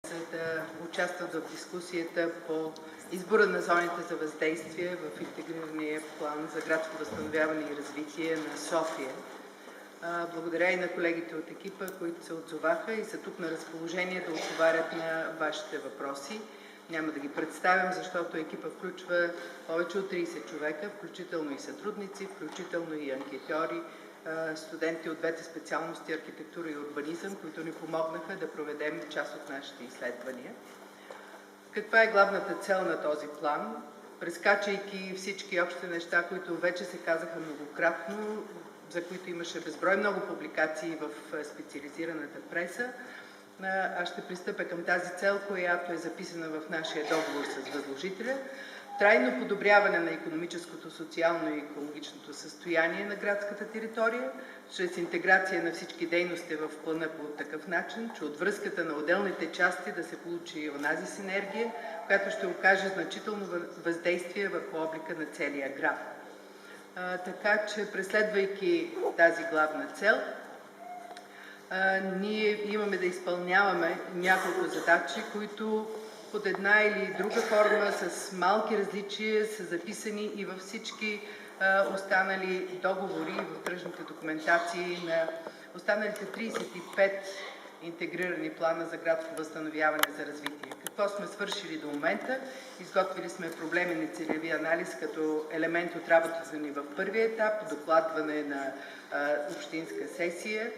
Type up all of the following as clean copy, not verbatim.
за да участват в дискусията по избора на зоните за въздействие в интегрирания план за градско възстановяване и развитие на София. Благодаря и на колегите от екипа, които се отзоваха и са тук на разположение да отговарят на вашите въпроси. Няма да ги представям, защото екипа включва повече от 30 човека, включително и сътрудници, включително и анкетьори, студенти от двете специалности архитектура и урбанизъм, които ни помогнаха да проведем част от нашите изследвания. Каква е главната цел на този план? Прескачайки всички общи неща, които вече се казаха многократно, за които имаше безброй много публикации в специализираната преса, аз ще пристъпя към тази цел, която е записана в нашия договор с възложителя. Трайно подобряване на икономическото, социално и екологичното състояние на градската територия, чрез интеграция на всички дейности в плана по такъв начин, че от връзката на отделните части да се получи онази синергия, която ще окаже значително въздействие върху облика на целия град. Така че, преследвайки тази главна цел, ние имаме да изпълняваме няколко задачи, които под една или друга форма с малки различия са записани и във всички останали договори и в тръжните документации на останалите 35 интегрирани плана за градско възстановяване за развитие. Какво сме свършили до момента? Изготвили сме проблемен и целеви анализ като елемент от работата ни в първия етап, докладване на общинска сесия.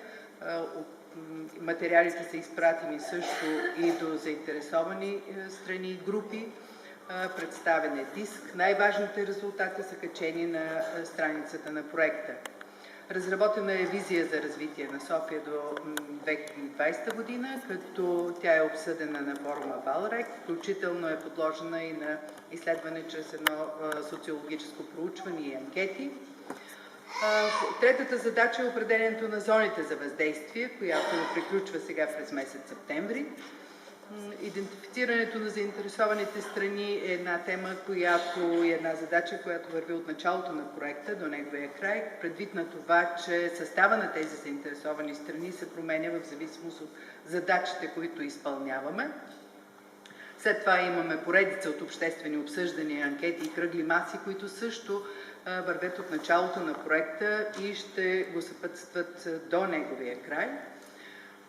Материалите са изпратени също и до заинтересовани страни и групи. Представен е диск. Най-важните резултати са качени на страницата на проекта. Разработена е визия за развитие на София до 2020 година, като тя е обсъдена на форума Валрек, включително е подложена и на изследване чрез едно социологическо проучване и анкети. Третата задача е определението на зоните за въздействие, която приключва сега през месец септември. Идентифицирането на заинтересованите страни е една тема, една задача, която върви от началото на проекта до неговия край, предвид на това, че състава на тези заинтересовани страни се променя в зависимост от задачите, които изпълняваме. След това имаме поредица от обществени обсъждания, анкети и кръгли маси, които също вървят от началото на проекта и ще го съпътстват до неговия край.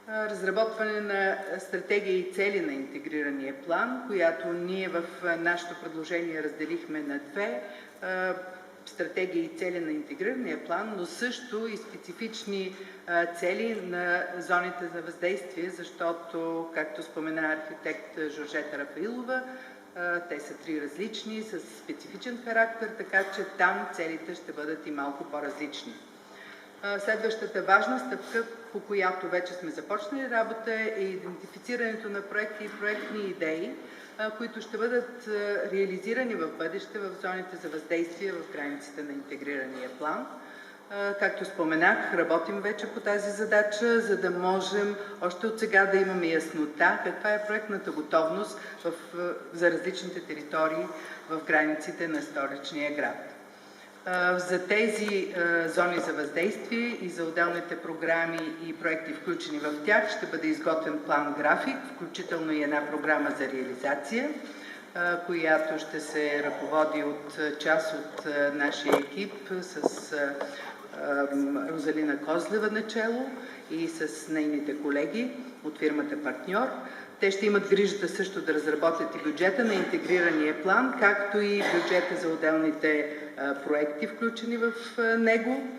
Разработване на стратегия и цели на интегрирания план, която ние в нашето предложение разделихме на две. Стратегия и цели на интегрирания план, но също и специфични цели на зоните за въздействие, защото, както спомена архитект Жоржета Рафаилова, те са три различни, с специфичен характер, така че там целите ще бъдат и малко по-различни. Следващата важна стъпка, по която вече сме започнали работа, е идентифицирането на проекти и проектни идеи, които ще бъдат реализирани в бъдеще в зоните за въздействие в границите на интегрирания план. Както споменах, работим вече по тази задача, за да можем още от сега да имаме яснота каква е проектната готовност за различните територии в границите на столичния град. За тези зони за въздействие и за отделните програми и проекти, включени в тях, ще бъде изготвен план-график, включително и една програма за реализация, която ще се ръководи от част от нашия екип с Розалина Козлева начело и с нейните колеги от фирмата партньор. Те ще имат грижата също да разработят и бюджета на интегрирания план, както и бюджета за отделните проекти, включени в него.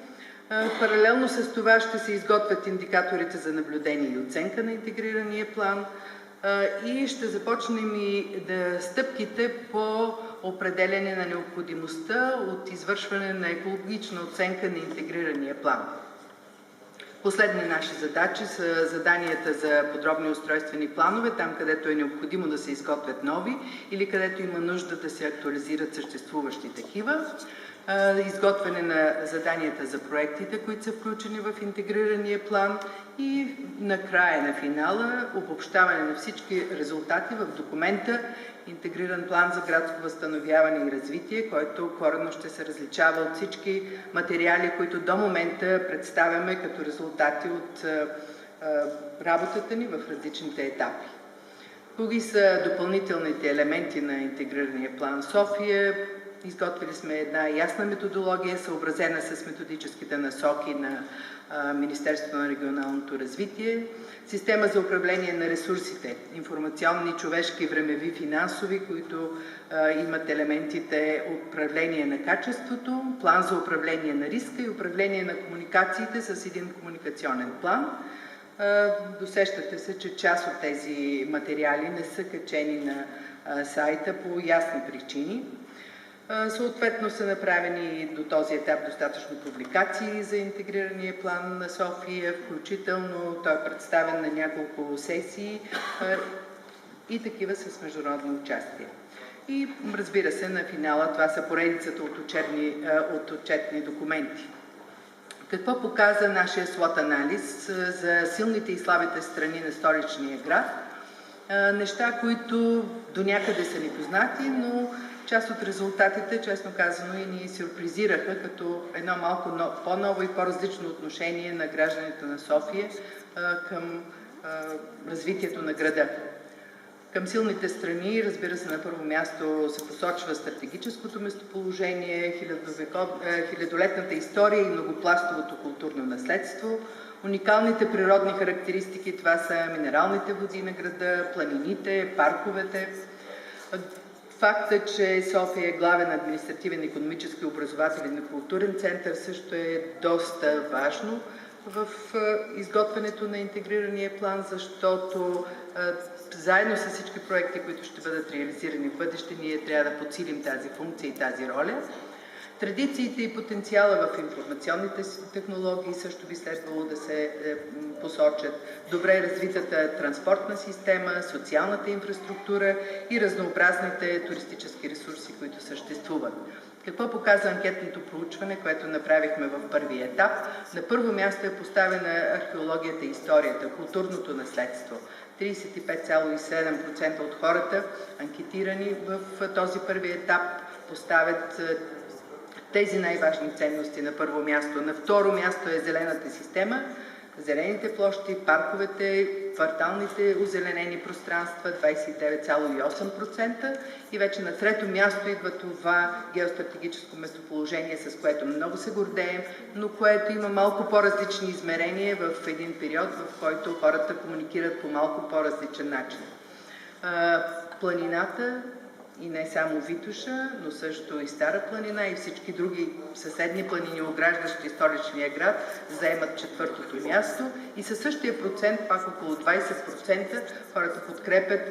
Паралелно с това ще се изготвят индикаторите за наблюдение и оценка на интегрирания план и ще започнем и стъпките по определяне на необходимостта от извършване на екологична оценка на интегрирания план. Последни наши задачи са заданията за подробни устройствени планове, там където е необходимо да се изготвят нови или където има нужда да се актуализират съществуващи такива. Изготвяне на заданията за проектите, които са включени в интегрирания план и накрая на финала обобщаване на всички резултати в документа Интегриран план за градско възстановяване и развитие, който коренно ще се различава от всички материали, които до момента представяме като резултати от работата ни в различните етапи. Кои са допълнителните елементи на интегрирания план София? Изготвили сме една ясна методология, съобразена с методическите насоки на Министерството на регионалното развитие, система за управление на ресурсите, информационни, човешки, времеви, финансови, които имат елементите управление на качеството, план за управление на риска и управление на комуникациите с един комуникационен план. Досещате се, че част от тези материали не са качени на сайта по ясни причини. Съответно са направени до този етап достатъчно публикации за интегрирания план на София, включително той е представен на няколко сесии и такива с международно участие. И разбира се, на финала това са поредицата от отчетни документи. Какво показа нашия SWOT анализ за силните и слабите страни на столичния град? Неща, които до някъде са ни познати, но част от резултатите, честно казано, и ни сюрпризираха като едно малко по-ново и по-различно отношение на гражданите на София към развитието на града. Към силните страни, разбира се, на първо място се посочва стратегическото местоположение, хилядолетната история и многопластовото културно наследство, уникалните природни характеристики, това са минералните води на града, планините, парковете. Факта, че София е главен административен, икономически, образователен и културен център също е доста важно в изготвянето на интегрирания план, защото заедно с всички проекти, които ще бъдат реализирани в бъдеще, ние трябва да подсилим тази функция и тази роля. Традициите и потенциала в информационните технологии също би следвало да се посочат. Добре развитата транспортна система, социалната инфраструктура и разнообразните туристически ресурси, които съществуват. Какво показва анкетното проучване, което направихме в първия етап? На първо място е поставена археологията и историята, културното наследство. 35,7% от хората, анкетирани в този първи етап, поставят тези най-важни ценности на първо място. На второ място е зелената система, зелените площи, парковете, кварталните озеленени пространства 29,8% и вече на трето място идва това геостратегическо местоположение, с което много се гордеем, но което има малко по-различни измерения в един период, в който хората комуникират по малко по-различен начин. Планината и не само Витоша, но също и Стара планина и всички други съседни планини, ограждащи столичния град, заемат четвъртото място и със същия процент, пак около 20%, хората подкрепят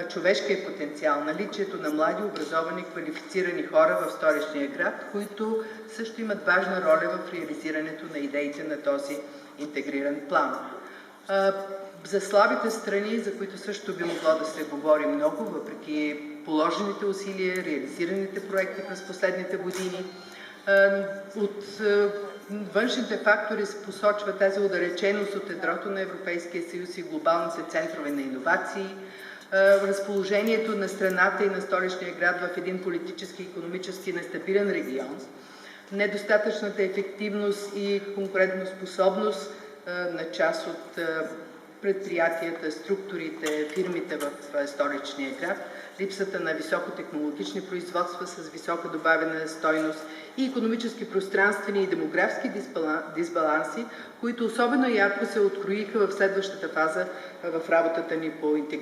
човешкия потенциал, наличието на млади, образовани, квалифицирани хора в столичния град, които също имат важна роля в реализирането на идеите на този интегриран план. За слабите страни, за които също би могло да се говори много, въпреки положените усилия, реализираните проекти през последните години. От външните фактори се посочва тази отдалеченост от ядрото на Европейския съюз и глобалните центрове на иновации, разположението на страната и на столичния град в един политически и икономически нестабилен регион, недостатъчната ефективност и конкурентоспособност на част от предприятията, структурите, фирмите в столичния град, липсата на високотехнологични производства с висока добавена стойност и икономически пространствени и демографски дисбаланси, които особено ярко се откроиха в следващата фаза в работата ни по интеграция.